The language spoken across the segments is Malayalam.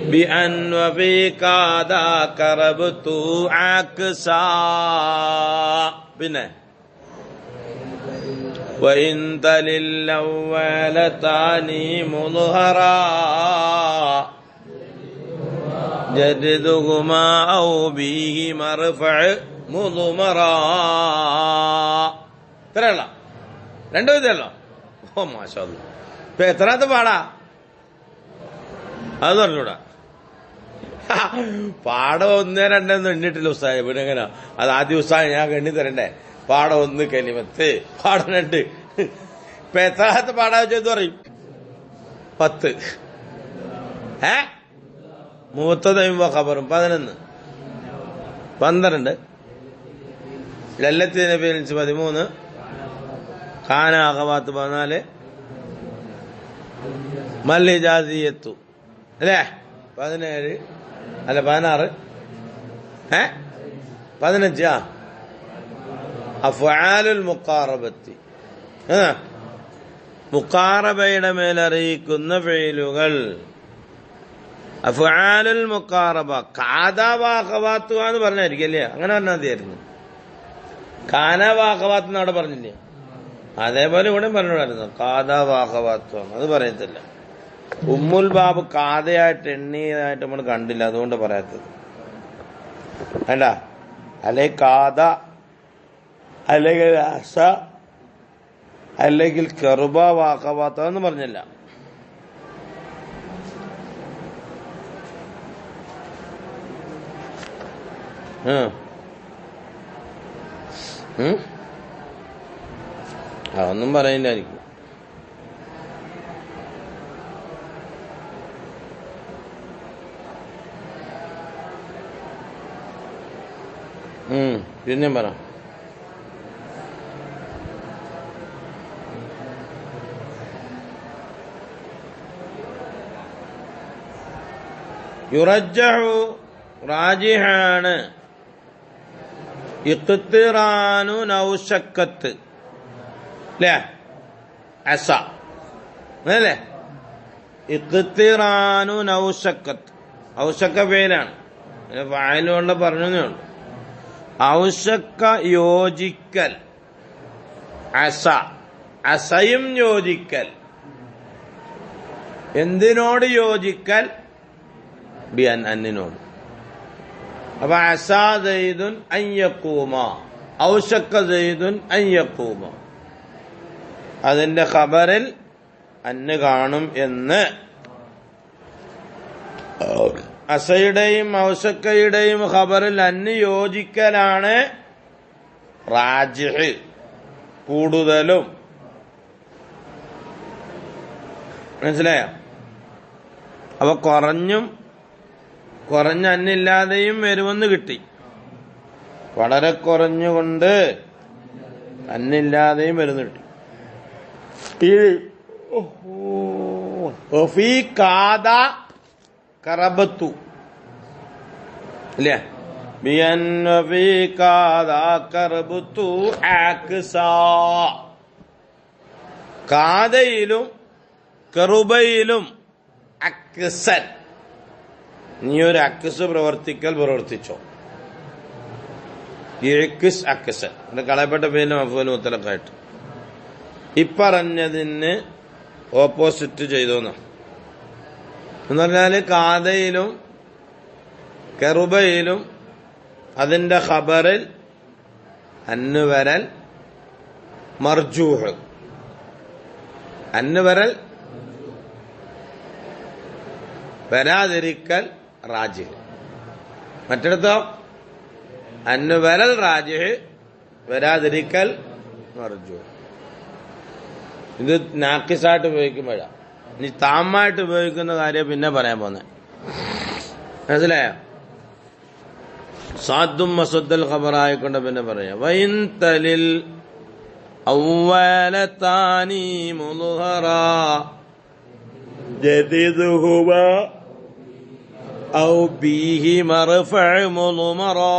بأن وفيك ذاك ربط عكسا പിന്നെ وإن تلل الأول ثاني مظهرا جددهما أو به مرفع مضمرا ഇത്രയല്ല രണ്ടോ ഇതല്ലോ ഓ മാഷാ അല്ലാഹ് ഇപ്പൊ എത്രാമത്തെ പാടാ അത് പറഞ്ഞൂടാ പാടം 1 2 ഒന്നും എണ്ണിട്ടില്ല ഉസ്താദ് ഇവിടെ എങ്ങനെയാ അത് ആദ്യം ഉസ്താദ് ഞാൻ എണ്ണി തരണ്ടേ പാടം 1 കലിമത്ത് പാടം 2 ഇപ്പൊ എത്രാമത്തെ പാടാ വെച്ചത് പറയും 10 മൂത്തതയുമ്പോ ഖബറും 11 12 ലല്ലത്തി നബി 13 ഖാന അഖവാത്ത് 14 മല്ലിജാസിയത്തു അല്ലേ 17 അല്ല 16 15 അഫ്ആലുൽ മുഖാറബത്തി മുഖാറബയുടെ മേലറിയിക്കുന്ന ഫീലുകൾ അഫ്ആലുൽ മുഖാറബ കാദാ വാഖവാത്തു എന്ന് പറഞ്ഞായിരിക്കല്ലേ അങ്ങനെ പറഞ്ഞാൽ മതിയായിരുന്നു കാന വാഖവാത്ത് എന്ന് അവിടെ പറഞ്ഞില്ലേ അതേപോലെ ഇവിടെ പറഞ്ഞുകൂടായിരുന്നു കാദാ വാഖവാത്തു അത് പറയത്തില്ല ഉമ്മുൽ ബാബ് കാതയായിട്ട് എണ്ണിയതായിട്ട് നമ്മൾ കണ്ടില്ല അതുകൊണ്ട് പറയാത്തത് അല്ല അല്ലെ കാത അല്ലെങ്കിൽ അസ അല്ലെങ്കിൽ കറുബ വാഖവാത്ത എന്ന് പറഞ്ഞില്ല അതൊന്നും പറയില്ലായിരിക്കും പിന്നെ പറ യുറജ്ജഹു റാജിഹാണ് ഇഖ്തിറാനു നൗശക്കത്ത് അല്ലേ അസ അല്ലേ ഇഖ്തിറാനു നൗശക്കത്ത് ഔശക്ക പേരാണ് ഫായിലുള്ള പറഞ്ഞതേ ഉള്ളൂ ഔശക്ക യോജിക്കൽ അസ അസയും യോജിക്കൽ എന്തിനോട് യോജിക്കൽ ബിഅൻ അന്നിനോട് അപ്പൊ അസാ സൈദുൻ അൻ യഖൂമ ഔശക്ക സൈദുൻ അൻ യഖൂമ അതിന്റെ ഖബറിൽ അന്ന് കാണും എന്ന് അസയുടെയും ഔശക്കയുടെയും ഖബറിൽ അന്ന് യോജിക്കലാണ് റാജിഹ് കൂടുതലും മനസ്സിലായോ അപ്പൊ കുറഞ്ഞ അന്നില്ലാതെയും വരുമെന്ന് കിട്ടി വളരെ കുറഞ്ഞുകൊണ്ട് അന്നില്ലാതെയും വരുന്നു കിട്ടി ഈ കാദ കറബത്തു ഇല്ലേ കാദയിലും കറുബയിലും അക്സൻ നീ ഒരു അക്സ് പ്രവർത്തിച്ചോ അക്സൻ കളയപ്പെട്ട പേരിലും മഫ്ഊലും മുത്തലഖായിട്ട് ഇപ്പറഞ്ഞതിന് ഓപ്പോസിറ്റ് ചെയ്തോന്ന എന്ന് പറഞ്ഞാല് കാദയിലും കറുബയിലും അതിന്റെ ഖബറിൽ അന്നുവരൽ മർജൂഹ് അന്നുവരൽ വരാതിരിക്കൽ റാജിഹ് മറ്റിടത്തോ അന്നുവരൽ റാജിഹ് വരാതിരിക്കൽ മർജൂഹ് ഇത് നാക്കിസായിട്ട് ഉപയോഗിക്കുമ്പോഴാ ഇനി താമായിട്ട് ഉപയോഗിക്കുന്ന കാര്യം പിന്നെ പറയാൻ പോന്നെ മനസ്സിലായോ സാദും മസദ്ദൽ ഖബറായിക്കൊണ്ട് പിന്നെ പറയാം വൈൻ തലിൽ അവലതാനി മുൽഹറാ ജദീദുഹുവ ഔ ബിഹി മർഫഅ മുൽമറാ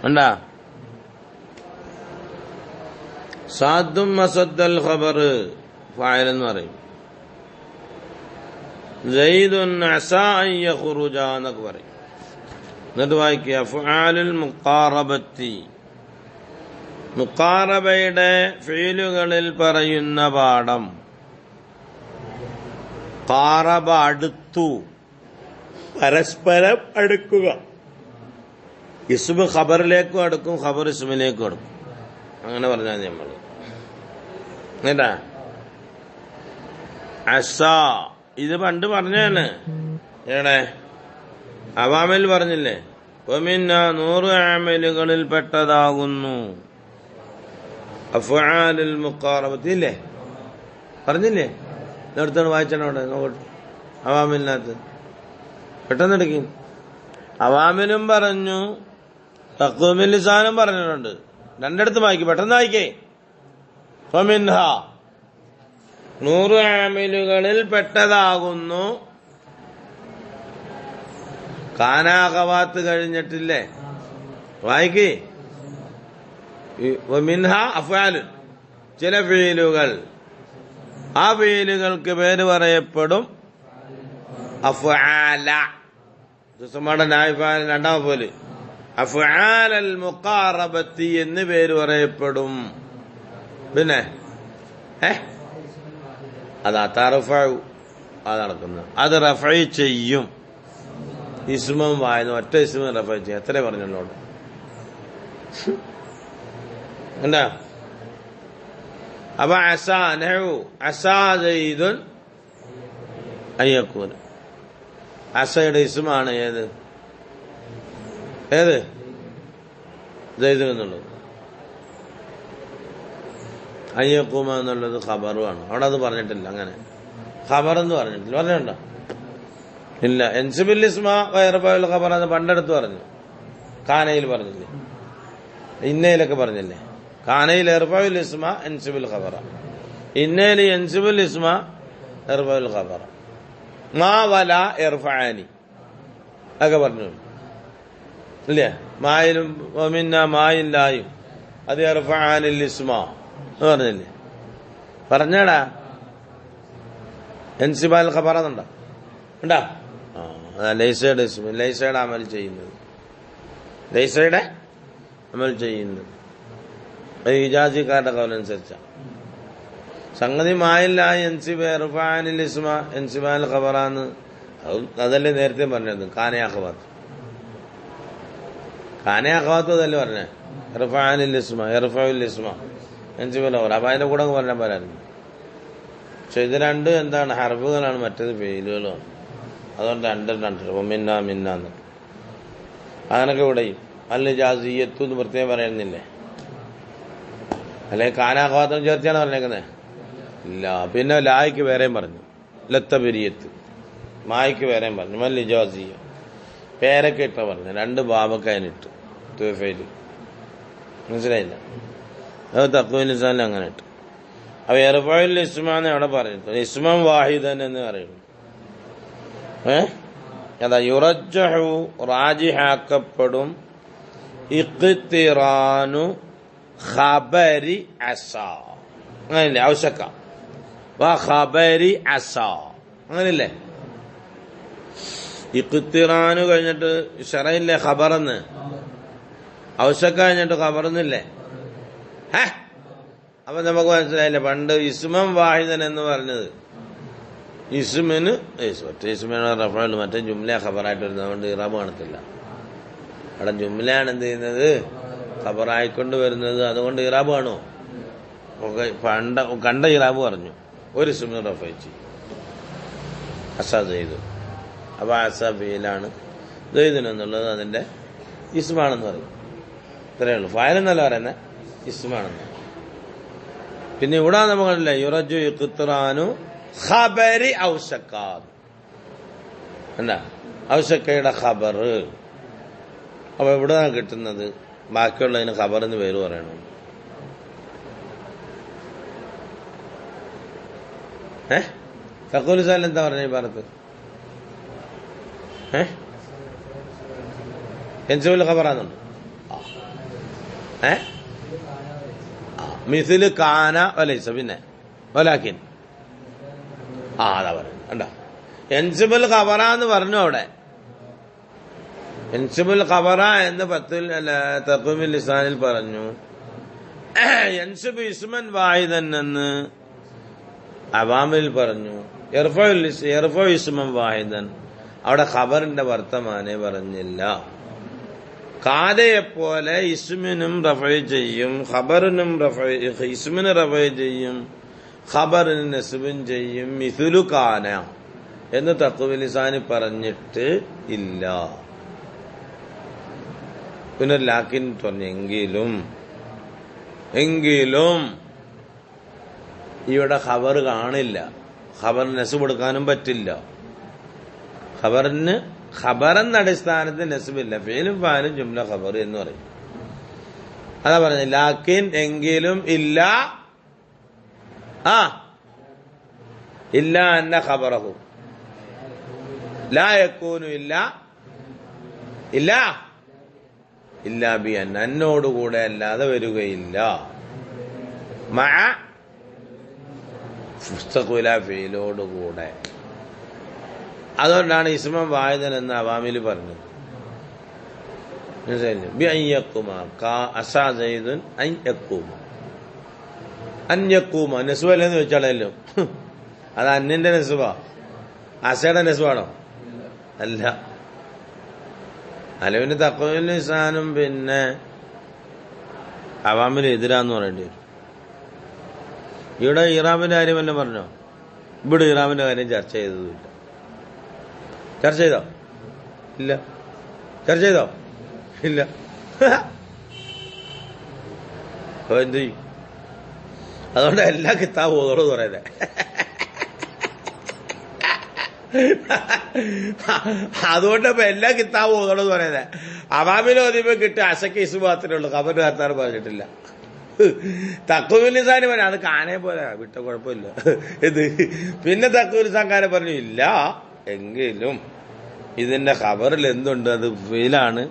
ഉണ്ടാ സാദും അസദ്ദൽ ഖബർ ഫാഇൽ എന്ന് പറയും. സയ്യിദുൻ അസാ അൻ യഖ്റുജ എന്നൊക്കെ പറയും. എന്നിട്ട് വായിക്കുക അഫ്ആലുൽ മുഖാറബത്തി, മുഖാറബയുടെ ഫീലുകളിൽ പറയുന്ന പാഠം. ഖാറബ അടുത്തു, പരസ്പരം അടുക്കുക. ഇസ്മ് ഖബറിലേക്കും അടുക്കും, ഖബർ ഇസ്മിലേക്കും അടുക്കും. അങ്ങനെ പറഞ്ഞാൽ നമ്മൾ എന്താ അസ, ഇത് പണ്ട് പറഞ്ഞാണ്. എവിടെ അവാമിൽ പറഞ്ഞില്ലേ, വമിന്ന 100 അമലുകളിൽ പെട്ടതാകുന്നു അഫ്ആലുൽ മുഖാറബത്തി ഇല്ലേ, പറഞ്ഞില്ലേ? നേരത്താണ് വായിച്ചോടെ നോക്കട്ടെ. അവാമിലിനകത്ത് പെട്ടെന്ന് എടുക്കും. അവാമിലും പറഞ്ഞു, തഖ്വീമുൽ ലിസാനും പറഞ്ഞിട്ടുണ്ട്. രണ്ടിടത്ത് വായിക്കും, പെട്ടെന്ന് വായിക്കേ. ഫമിൻഹ 100 അമലുകളിൽ പെട്ടതാകുന്നു. കാനാഖവാത്ത് കഴിഞ്ഞിട്ടില്ലേ, വായിക്കേ. വമിൻഹ അഫ്ആലുൻ, ചില ഫീലുകൾ, ആ ഫീലുകൾക്ക് പേര് പറയപ്പെടും അഫ്ആല. സുസമ്മയുടെ നായിഫാൽ രണ്ടാമത് പോലെ അഫ്ആലൽ മുഖാറബത്തി എന്ന് പേര് പറയപ്പെടും. പിന്നെ അത് തർഫഉ, അത് നടക്കുന്നത്, അത് റഫഇ ചെയ്യും. ഇസ്മും വായന ഒറ്റ ഇസ്മും റഫഇ ചെയ്യും. എത്ര പറഞ്ഞല്ലോ എന്താ? അപ്പൊ അസാ നഹു അസാ സയ്യിദുൻ അയ്യക്കൂൻ, അസയുടെ ഇസ്മാണ് ഏത് സയ്യിദ് എന്നുള്ളത്. അയ്യക്കൂമ എന്നുള്ളത് ഖബറുമാണ്. അവിടെ അത് പറഞ്ഞിട്ടില്ല. അങ്ങനെ ഖബർ എന്ന് പറഞ്ഞിട്ടില്ല. പറഞ്ഞിട്ടുണ്ടോ? ഇല്ല. എൻസിബിൽ ഇസ്മ വൈറബുൽ ഖബർ എന്ന് പണ്ടെടുത്ത് പറഞ്ഞു. കാനയിൽ പറഞ്ഞില്ലേ, ഇന്നയിലൊക്കെ പറഞ്ഞില്ലേ. കാനയിൽ ഇർഫഉൽ ഇസ്മ എൻസിബുൽ ഖബറ, ഇന്നയിൽ എൻസിബുൽ ഇസ്മ ഇർഫഉൽ ഖബറ. മാ വല ഇർഫഅനി ഒക്കെ പറഞ്ഞു ഇല്ലേ. മായിലും മിന്ന മായില്ലായും അത് ഇർഫഅനിൽ ഇസ്മ എന്ന് പറഞ്ഞില്ലേ. പറഞ്ഞടാ എൻസിബുൽ ഖബറ എന്നുണ്ടോ? ഉണ്ടാ? ലൈസയുടെ ഇസ്മ, ലൈസയുടെ അമൽ ചെയ്യുന്നത്, ലൈസയുടെ അമൽ ചെയ്യുന്നത്. ഇജാസിക്കാരുടെ കൗലനുസരിച്ച സംഗതി മായില്ലായി എൻസിബ് ഇർഫാനിൽ ഇസ്മ എൻസിബാൽ ഖബറാന്ന്. അതല്ലേ നേരത്തെ പറഞ്ഞത്. കാനയാഖവാത്ത്, കാനയാഖവാത്ത് അതല്ലേ പറഞ്ഞേ. ഇർഫാനിൽ ഇസ്മ ഇർഫഉൽ ഇസ്മ എൻസിബുൽ ഖബർ. അപ്പൊ അതിന്റെ കൂടെ പറഞ്ഞാൽ പോരായിരുന്നു. പക്ഷെ ഇത് രണ്ട് എന്താണ്, ഹർഫുകളാണ്, മറ്റേത് ഫെയിലുകളാണ്. അതുകൊണ്ട് രണ്ടെണ്ണം മിന്നാന്ന് അങ്ങനൊക്കെ ഇവിടെയും അല്ല ജാസിയത്തു എന്ന് പ്രത്യേകം പറയുന്നില്ലേ. അല്ലെ കാനാഖവാത്തം ചേർത്തിയാണ് പറഞ്ഞേക്കുന്നത്. ഇല്ല. പിന്നെ ലായ്ക്ക് വേറെയും പറഞ്ഞു, ലത്തബിരിയത്ത്. മായ്ക്ക് വേറെയും പറഞ്ഞു, മല്ലി ജാസിയ. പേരൊക്കെ ഇട്ട പറഞ്ഞു, 2 ബാബൊക്കെ അതിനിട്ട് തുഫയില്. മനസ്സിലായില്ല? അത് തഖ്വീമുൽ ലിസാനിൽ അങ്ങനെ ഇട്ട്. അപ്പൊ ഇർഫഉൽ ഇസ്മാന്ന് അവിടെ പറഞ്ഞിട്ടുണ്ട്. ഇസ്മം വാഹിദൻ എന്ന് പറയുന്നു. അതാ യുറജ്ജഹു റാജിഹാക്കപ്പെടും ഇഖ്തിറാനു ഖബരി അസാ, അങ്ങനെയല്ലേ? ഔശക്ക വ ഖബരി അസാ, അങ്ങനെയല്ലേ? ഇഖ്തിറാനു കഴിഞ്ഞിട്ട് ശറയില്ലേ ഖബറന്ന്, ഔശക്ക കഴിഞ്ഞിട്ട് ഖബറന്നില്ലേ? അപ്പൊ നമുക്ക് മനസ്സിലായില്ലേ പണ്ട് ഇസ്മം വാഹിദൻ എന്ന് പറഞ്ഞത്. ഇസ്മിന് ഒറ്റ ഇസ്മിന് റഫഅൽ, മറ്റേ ജുംല ഖബറായിട്ട് വരുന്നത്. അതുകൊണ്ട് ഇറാബ് കാണത്തില്ല. അവിടെ ജുംലയാണ് എന്ത് ചെയ്യുന്നത്, ഖബറായിക്കൊണ്ട് വരുന്നത്. അതുകൊണ്ട് ഇറാബ് കാണോ? കണ്ട ഇറാബ് പറഞ്ഞു. ഒരു ഇസ്മിന് റഫഅ ചെയ്യും. അസാ സെയ്ദ്. അപ്പൊ അസാ ഫീലാണ്, സെയ്ദിൻ എന്നുള്ളത് അതിന്റെ ഇസ്മാണെന്ന് പറയും. ഇത്രയേ ഉള്ളൂ. ഫായൽ എന്നല്ല പറയുന്നത്, ഇസ്മാണെന്ന്. പിന്നെ ഇവിടെ നമുക്കല്ല യുറജു ഇഖ്തിറാനു ഖബരി ഔശക്ക, എന്താ ഔശക്കയുടെ ഖബർ. അപ്പൊ എവിടെയാണ് കിട്ടുന്നത്? ബാക്കിയുള്ളതിന് ഖബറിന് പേര് പറയണം. തഖ്വീമുൽ ലിസാനിൽ എന്താ പറഞ്ഞ ഈ ഭാഗത്ത്? എൻസിബുൽ ഖബറാന്നുണ്ട്. മിസില് കാന വലൈസ, പിന്നെ വലാക്കിൻ. അതാ പറഞ്ഞു കണ്ടോ. എൻസിബുൽ ഖബറ എന്ന് പറഞ്ഞു അവിടെ. എൻസിബുൽ ഖബറ എന്ന് തഖ്വീമുൽ ലിസാനിൽ പറഞ്ഞു. യൻസിബു ഇസ്മൻ വാഹിദൻ എന്ന് അവാമിൽ പറഞ്ഞു. യർഫഉ ഇസ്മൻ വാഹിദൻ, അവിടെ ഖബറിന്റെ വർത്തമാനെ പറഞ്ഞില്ല. കാദയെപ്പോലെ ഇസ്മിനും റഫഅ ചെയ്യും, ഖബറിനും ഇസ്മിന് റഫഅ ചെയ്യും, ഖബറിന് നസ്ബും ചെയ്യും. മിഥുലു കാന എന്ന് തഖ്വീമുൽ ലിസാനി പറഞ്ഞിട്ട് ഇല്ല. പിന്നെ ലാക്കിൻ പറഞ്ഞു എങ്കിലും ഇവിടെ ഖബർ കാണില്ല. ഖബറിന് നസ്ബ് കൊടുക്കാനും പറ്റില്ല. ഖബറെന്ന അടിസ്ഥാനത്തിൽ നസ്ബില്ല. ഫീലും ഫാലും ജുംല ഖബർ എന്ന് പറയും. അതാ പറഞ്ഞു. ലാക്കിൻ എങ്കിലും ഇല്ല ഇല്ല അന്ന ഖബറഹു ലാ യകൂനു ഇല്ല ബി അന്ന, എന്നോടുകൂടെ അല്ലാതെ വരികയില്ല. മഅ മുസ്തഖ്ബില ഫീലോടുകൂടെ. അതുകൊണ്ടാണ് ഇസ്മൻ വാഹിദൻ എന്ന് അവാമിൽ പറഞ്ഞത്. ബി അൻ യഖൂമ അസാ സൈദുൻ അൻ യഖൂമ. അൻ യഖൂമ നസ്ബല്ലെന്ന് വെച്ചാണല്ലോ. അത് അന്നിന്റെ നസ്ബാ, അസയുടെ നസ്ബാണോ? അല്ല. അലവിന് തഖ്വീമുൽ ലിസാനും പിന്നെ അവാമിൽ എതിരാന്ന് പറയേണ്ടി വരും. ഇവിടെ ഇറാബിന്റെ കാര്യം വല്ലതും പറഞ്ഞോ? ഇവിടെ ഇറാബിന്റെ കാര്യം ചർച്ച ചെയ്തതുമില്ല. ചർച്ച ചെയ്തോ? ഇല്ല. ചർച്ച ചെയ്തോ? ഇല്ല. അപ്പൊ എന്ത് ചെയ്യും? അതുകൊണ്ട് എല്ലാ കിതാബും ഓതോട് പറയുന്നേ. അതുകൊണ്ട് ഇപ്പൊ എല്ലാ കിതാബും ഓതോട് പറയുന്നേ. അവാമിൽ ഓതിയപ്പോ കിട്ടിയ അസക്ക് ഇസ് മാത്രമേ ഉള്ളൂ. ഖബർ കാത്താർ പറഞ്ഞിട്ടില്ല. തഖ്വീമുൽ ലിസാനി പറഞ്ഞു അത് കാനേ പോലെ വിട്ട കുഴപ്പമില്ല. പിന്നെ തഖ്വീമുൽ ലിസാൻ കാനെ പറഞ്ഞു ഇല്ല എങ്കിലും ഇതിന്റെ ഖബറിൽ എന്തുണ്ട്, അത് ഫീലാണ്.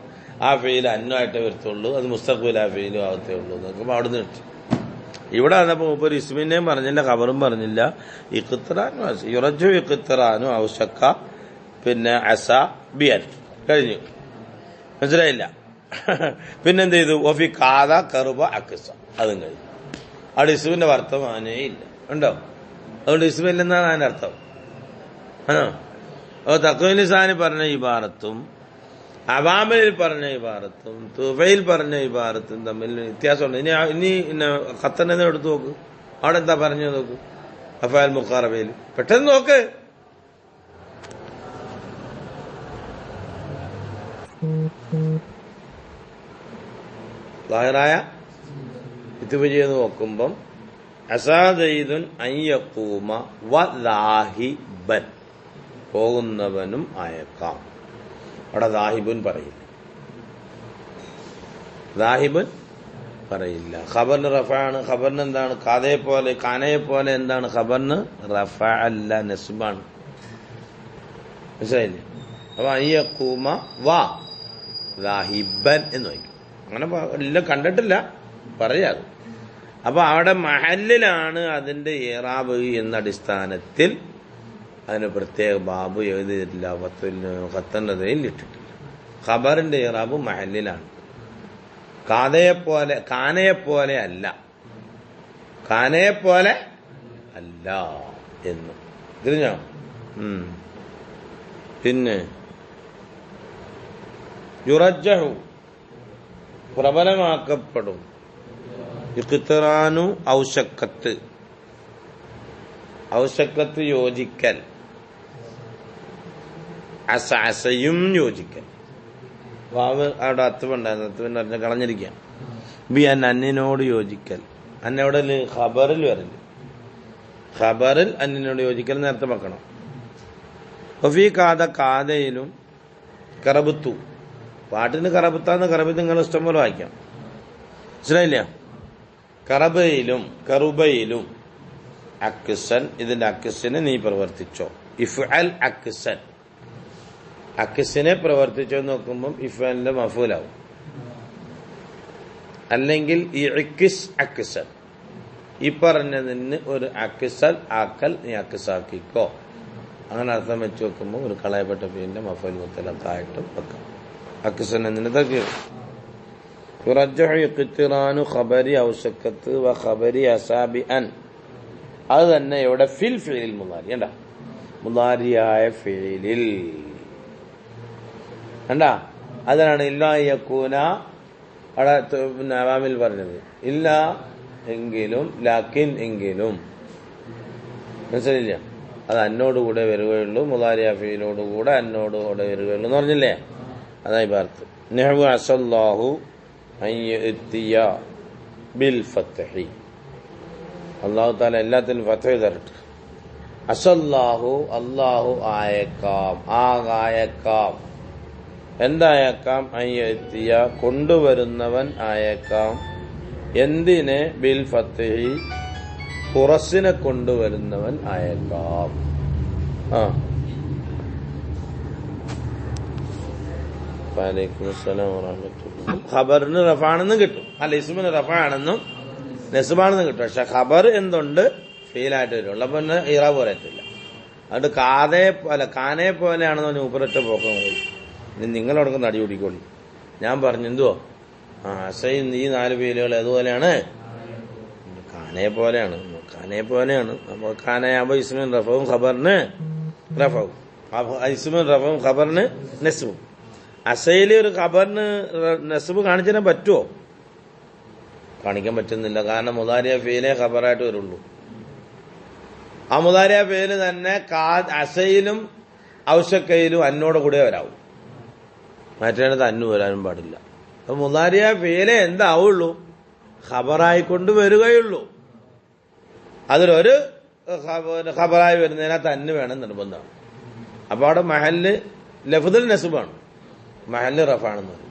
ആ ഫീൽ അന്നുമായിട്ടേ വരത്തുള്ളൂ, അത് മുസ്തഖ്ബിൽ ആ ഫീലും ആവത്തേ ഉള്ളൂ നോക്കുമ്പോ അവിടെ നിന്ന് ഇവിടെ വന്നപ്പോ ഒരു ഇസ്മിനെയും പറഞ്ഞില്ല, ഖബറും പറഞ്ഞില്ല. യുറജു ഇഖ്തിറാനു ഔശക്ക പിന്നെ അസ ബിയൻ കഴിഞ്ഞു. മനസ്സിലായില്ല? പിന്നെന്ത് ചെയ്തു? ഒഫി കാദ കറുബ അക്സ, അതും കഴിഞ്ഞു. അവിടെ ഇസ്മിന്റെ വർത്തമാനേ ഇല്ല. ഉണ്ടോ? അതുകൊണ്ട് ഇസ്മില്ലെന്നാണ് അതിന്റെ അർത്ഥം. ആണോ? തഖ്വീമുൽ ലിസാനി പറഞ്ഞ ഇബാറത്തും അവാമിൽ പറഞ്ഞ ഇബാറത്തും തുഫയിൽ പറഞ്ഞ ഇബാറത്തും തമ്മിൽ വ്യത്യാസമുണ്ട്. ഇനി ഖത്തറിനെ എടുത്തു നോക്ക്, അവിടെ എന്താ പറഞ്ഞു നോക്ക്. അഫാൽ മുഖാറബയിൽ പെട്ടെന്ന് നോക്ക്. ളാഹിറായ ഇത്തിബ് ചെയ്ത് നോക്കുമ്പം അസാദൈദുൻ അയ്യഖൂമ വദാഹിബൻ, പോകുന്നവനും അയക്കാം. അവിടെ ദാഹിബുൻ പറയില്ല. ദാഹിബുൻ പറയില്ല. ഖബറിന് റഫാണ്. ഖബറിന് എന്താണ്? കാനയെ പോലെ എന്താണ്? ഖബറിന് റഫ അല്ല, നസ്ബാണ്. മനസ്സിലായില്ലേ? അപ്പൊ അയ്യഖൂമ വാ ദാഹിബൻ എന്ന് വയ്ക്കും. അങ്ങനെ എല്ലാം കണ്ടിട്ടില്ല, പറയാതെ. അപ്പൊ അവിടെ മഹല്ലിലാണ് അതിന്റെ ഇറാബ് എന്ന അടിസ്ഥാനത്തിൽ അതിന് പ്രത്യേക ബാബു എഴുതിയിട്ടില്ല, ഖത്തറിന്റെ ഇട്ടിട്ടില്ല. ഖബറിന്റെ ഇറാബ് മഹല്ലിലാണ്. കാനയെപ്പോലെ അല്ല എന്ന് തിരിഞ്ഞോ? പിന്നെ യുറജ്ജഹു പ്രബലമാക്കപ്പെടും. ഇഖ്തിറാനു ഔശക്കത്ത് യോജിക്കൽ, അസയും യോജിക്കൽ. വാവ് അവിടെ അത്തുണ്ടായിരുന്നു, അത്തുവിന്റെ അറിഞ്ഞ കളഞ്ഞിരിക്കാം. ബി അന്നിനോട് യോജിക്കൽ. അന്നെവിടെ ഖബറിൽ വരല്. ഖബറിൽ അന്നിനോട് യോജിക്കൽ നേരത്തെ വെക്കണം. ഒഫീ കാതയിലും കറബുത്തു, പാട്ടിന് കറബുത്താന്ന് കറബത്ത് നിങ്ങൾ ഇഷ്ടം പോലെ വായിക്കാം. മനസ്സിലായില്ല? കറുബയിലും അക്സൻ, ഇതിന്റെ അക്സിനെ നീ പ്രവർത്തിച്ചോ. ഇഫ്അൽ അക്സൻ, അക്സിനെ പ്രവർത്തിച്ചോ നോക്കുമ്പം ഇഫ്അലിന്റെ മഫൂലാവും. അല്ലെങ്കിൽ ഇഅ്കിസ് അക്സൻ, ഈ പറഞ്ഞതിന് ഒരു അക്കിസൽ ആക്കൽ നീ അക്കിസാക്കിക്കോ. അങ്ങനെ അർത്ഥം വെച്ച് വെക്കുമ്പോൾ ഒരു കളയപ്പെട്ട ഫീലിന്റെ മഫൂൽ മുത്തലഖായിട്ടും വെക്കാം. അക്കിസൽ എന്നതിന് തഖീർ. യുറജ്ജഹു ഇഖ്തിറാനു ഖബരി ഔസക്കത്ത് വ ഖബരി അസാബിഅൻ. അത് തന്നെ ഇവിടെ ഫിൽ ഫീലിൽ മുദാരി കണ്ടാ, മുദാരിയായ ഫീലിൽ കണ്ടാ. അതിനാണ് ഇല്ലാ യകൂന അവിടെ പിന്നെ അവാമിൽ പറഞ്ഞത്. ഇല്ല എങ്കിലും, ലാക്കിൻ എങ്കിലും, മനസ്സിലില്ല. അത് അന്നോടുകൂടെ വരികയുള്ളൂ, മുദാരിയ ഫീലോടുകൂടെ അന്നോടുകൂടെ വരികയുള്ളൂ എന്ന് പറഞ്ഞില്ലേ. അതായി ഭാരത്ത് നഹ്വു അസല്ലാഹു അൻ യഅതിയ ബിൽ ഫത്ഹി. അല്ലാഹു തആല എല്ലാത്തിനും ഫത്ഹ് തരട്ടെ. അസല്ലാഹു അല്ലാഹു ആയേക്കാം, ആയേക്കാം. എന്തായേക്കാം? അൻ യഅതിയ കൊണ്ടുവരുന്നവൻ ആയേക്കാം. എന്തിനെ? ബിൽ ഫത്ഹി ഖുറസിനെ കൊണ്ടുവരുന്നവൻ ആയേക്കാം. ഖബറിന് റഫാണെന്നും കിട്ടും, അല്ല ഇസ്മിന് റഫാണെന്നും നെസ്ബാണെന്നും കിട്ടും. പക്ഷെ ഖബർ എന്തുണ്ട്? ഫീലായിട്ട് വരും. ഉള്ള പിന്നെ ഇറാബ് പറയത്തില്ല. അതുകൊണ്ട് കാനയെ പോലെയാണെന്ന് പറഞ്ഞ് മൂപ്പരൊറ്റ പോക്കം പോയി. ഇനി നിങ്ങളവിടെ നടി പിടിക്കോളി. ഞാൻ പറഞ്ഞു എന്തുവോ അസൈൻ ഈ 4 പേരുകൾ ഏതുപോലെയാണ്? കാനയെ പോലെയാണ്. കാനയെ പോലെയാണ്. അപ്പൊ കാനയാകുമ്പോ ഇസ്മിൻ റഫവും ഖബറിന് റഫവും, ഇസ്മിൻ റഫവും ഖബറിന് നെസ്ബും. അസൈല് ഒരു ഖബറിന് നെസ്ബ് കാണിച്ചു തരാൻ പറ്റുമോ? കാണിക്കാൻ പറ്റുന്നില്ല. കാരണം മുദാരിയ ഫീലേ ഖബറായിട്ട് വരുള്ളൂ. ആ മുദാരിയ ഫീല് തന്നെ അസയിലും ഔഷക്കയിലും അന്നോട് കൂടെ വരാവും. മറ്റേടത്ത് അന്നു വരാനും പാടില്ല. അപ്പൊ മുദാരിയ ഫീലേ എന്താവുള്ളൂ? ഖബറായിക്കൊണ്ട് വരികയുള്ളൂ. അതിലൊരു ഖബറായി വരുന്നതിനകത്ത് അന്ന് വേണം നിർബന്ധമാണ്. അപ്പൊ അവിടെ മഹല്ല് ലഫ്ദുൽ നസ്ബാണ്, മഹല്ല് റഫാണെന്ന് പറയും.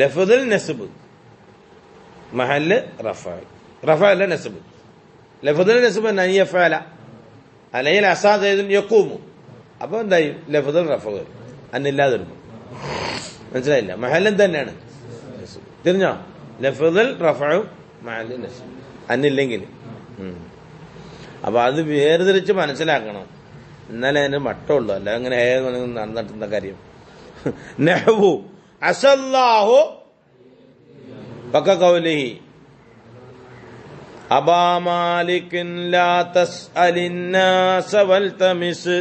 ലഫ്ദുൽ നസ്ബ് മഹല്ല് റഫഅല്ല നസ്ബ്. ലഫ്ദുൽ നസ്ബ് നയ്യഫഅല അല്ലെങ്കിൽ അസാദ് യഖൂമു. അപ്പൊ എന്തായി? ലഫ്ദുൽ റഫ വരും, അന്നില്ലാതെ വരുമ്പോ. മനസ്സിലായില്ല? മഹല്ലും തന്നെയാണ്. തിരിഞ്ഞോ? ലഫ്ദുൽ റഫഉം മഹല്ല് നസ്ബ്, അന്നില്ലെങ്കിൽ. അപ്പൊ അത് വേർതിരിച്ച് മനസ്സിലാക്കണം. എന്നാലേ അതിന് മട്ടമുള്ളൂ. അല്ല അങ്ങനെ നടന്നിട്ടുന്ന കാര്യം. നഹ്വു അസല്ലാഹു ബക ഖൗലിഹി അബാ മാലികിൻ ലാ തസ്അലിന്നാസ വൽതമിസ്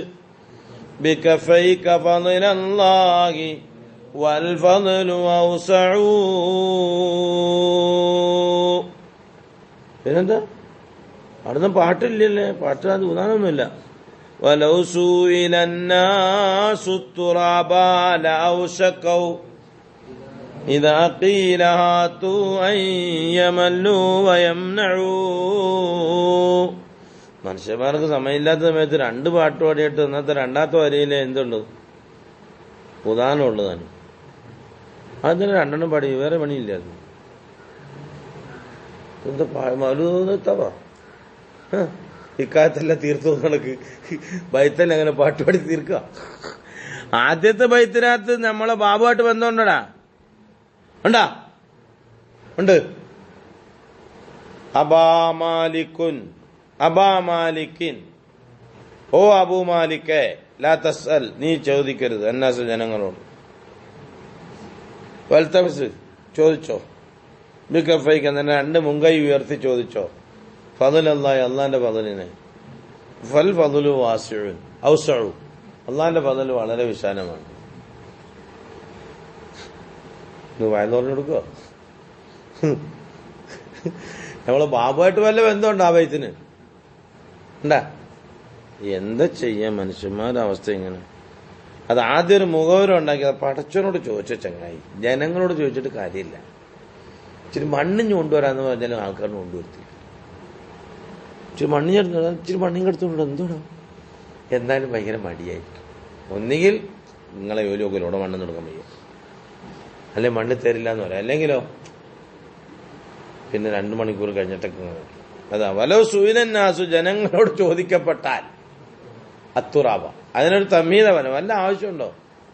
ബികഫൈക ഫളലല്ലാഹി വൽ ഫളലു ഔസഉ. പിന്നെന്താ? അവിടുന്ന് പാട്ടില്ലല്ലേ? പാട്ട് അത് ഉദാഹരണമൊന്നുമില്ല. വലൗ സൂഇലന്നാസു തുറാബാ ലഔശകൗ ഇദാ ഖീല ഹാതു അൻ യമല്ലു വയംനഉ. മനുഷ്യന്മാർക്ക് സമയമില്ലാത്ത സമയത്ത് 2 പാട്ട് പാടിയിട്ട് ഇന്നത്തെ 2ാമത്തെ വരിയിലെ എന്തുണ്ട്? ഉദാഹരണമുള്ളതാണ്. അതിന് 2 പാടി, വേറെ പണിയില്ലായിരുന്നു. എന്താ ഇക്കാലത്തെല്ലാം തീർത്തു കണക്ക് ബൈത്തന്നെ അങ്ങനെ പാട്ടുപാടി തീർക്കുക. ആദ്യത്തെ ബൈത്തിനകത്ത് നമ്മളെ ബാബുമായിട്ട് ബന്ധമുണ്ടടാ? ഉണ്ടാ? ഉണ്ട്. അബാ മാലിക്കിൻ, ഓ അബൂ മാലിക്കേ, ലാ തസ്അൽ, നീ ചോദിക്കരുത്, അന്നാസ് ജനങ്ങളോട്, വൽതമിസ്, ചോദിച്ചോ, ബികഫൈക, തന്നെ 2 മുൻകൈ ഉയർത്തി ചോദിച്ചോ, ഫളലല്ലാഹി, അള്ളാന്റെ ഫളലിനെ, ഫൽ ഫളലു വാസിഉൻ ഔസഉ, അള്ളാന്റെ ഫളൽ വളരെ വിശാലമാണ്. ഇത് വായന്ന് പറഞ്ഞു കൊടുക്കുക. നമ്മള് ബാബുമായിട്ട് വല്ല ബന്ധമുണ്ട് ആ ബൈത്തിന്? ഉണ്ടാ? എന്താ ചെയ്യാൻ മനുഷ്യന്മാരുടെ അവസ്ഥ ഇങ്ങനെ? അത് ആദ്യം ഒരു മുഖവരം ഉണ്ടാക്കിയത് പടച്ചവനോട് ചോദിച്ച ചങ്ങായി, ജനങ്ങളോട് ചോദിച്ചിട്ട് കാര്യമില്ല. ഇച്ചിരി മണ്ണിഞ്ഞ് കൊണ്ടുവരാന്ന് പറഞ്ഞാലും ആൾക്കാരിന് കൊണ്ടുവരുത്തി. ഇച്ചിരി മണ്ണിഞ്ഞെടുത്ത് എടുത്തുകൊണ്ട് എന്തോടാ? എന്തായാലും ഭയങ്കര മടിയായിരിക്കും. ഒന്നുകിൽ നിങ്ങളെ ജോലിയൊക്കെ മണ്ണെന്ന് കൊടുക്കാൻ വയ്യ, അല്ലെ മണ്ണ് തരില്ല എന്ന് പറയാം. അല്ലെങ്കിലോ പിന്നെ 2 മണിക്കൂർ കഴിഞ്ഞിട്ടൊക്കെ അതാ വലോ സുയിലന്നാസു, ജനങ്ങളോട് ചോദിക്കപ്പെട്ടാൽ, അത്തുറാബ, അതിനൊരു തമ്മീത വനം, വല്ല ആവശ്യമുണ്ടോ?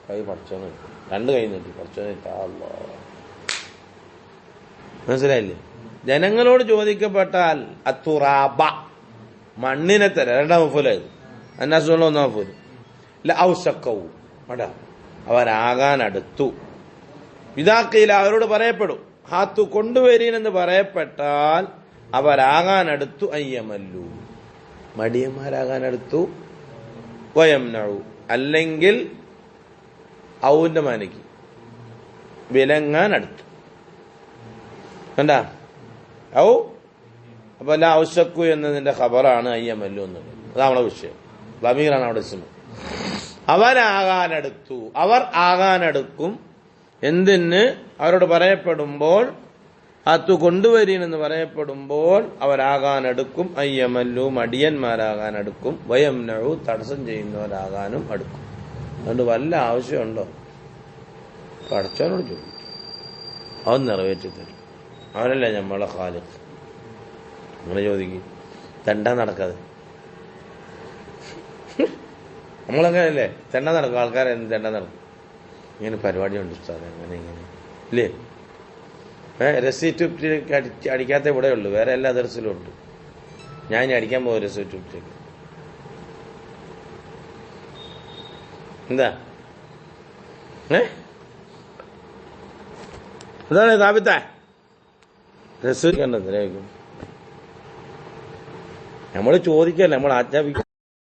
കൈ പടച്ചോന്ന് 2 കൈ നീട്ടി പടച്ചോന്ന്. മനസ്സിലായില്ലേ? ജനങ്ങളോട് ചോദിക്കപ്പെട്ടാൽ അത്തുറാബ മണ്ണിനെ തരാം. രണ്ടാം മഫൂലായത് അന്നാസുള്ള ഒന്നാം മഫൂല്. ഔസക്കവും അടാ അവരാകാനടുത്തു. ഇതാക്കയില അവരോട് പറയപ്പെടും ഹാത്തു കൊണ്ടുവരീനെന്ന് പറയപ്പെട്ടാൽ അവരാകാനടുത്തു. അയ്യമല്ലു മടിയന്മാരാകാനടുത്തു. വയംനഉ അല്ലെങ്കിൽ ഔന്റെ മാനിക്ക് വിലങ്ങാനടുത്തു. കണ്ടാ ഔ അപ്പൊ ല ഔസക്കു എന്നതിന്റെ ഖബറാണ് അയ്യമല്ലു എന്നുള്ളത്. അതാണ് നമ്മുടെ വിഷയം. ബമീറാണ് അവിടെ ഇസ്മു. അവരാകാനടുത്തു, അവർ ആകാനടുക്കും. എന്തിന്? അവരോട് പറയപ്പെടുമ്പോൾ അത്തു കൊണ്ടുവരീനെന്ന് പറയപ്പെടുമ്പോൾ അവരാകാനടുക്കും. അയ്യമല്ലു മടിയന്മാരാകാനടുക്കും. വയംനഉ തടസ്സം ചെയ്യുന്നവരാകാനും അടുക്കും. അതുകൊണ്ട് വല്ല ആവശ്യമുണ്ടോ? പടച്ചവനോട് ചോദിക്കും, അവൻ നിറവേറ്റി തരും. അവനല്ലേ നമ്മളെ ഖാലിഖ്. അങ്ങനെ ചോദിക്കും, തെണ്ട നടക്കാതെ. നമ്മളങ്ങനെയല്ലേ തെണ്ട നടക്കും. ആൾക്കാരെ തെണ്ട നടക്കും. ഇങ്ങനെ പരിപാടിയുണ്ട് ഉസ്താദ്, അങ്ങനെ ഇങ്ങനെ ഇല്ലേ? റെസീറ്റ് അടിക്കാത്ത ഇവിടെ ഉള്ളു, വേറെ എല്ലാ ദർസിലും ഉണ്ട്. ഞാൻ ഇനി അടിക്കാൻ പോകും റെസീറ്റ് ഉപ്പിലേക്ക്. എന്താ അതാണ് സാബിത്ത റെസീറ്റ് കണ്ടത്. നമ്മൾ ചോദിക്കല്ലേ, നമ്മൾ ആജ്ഞാപിക്കും.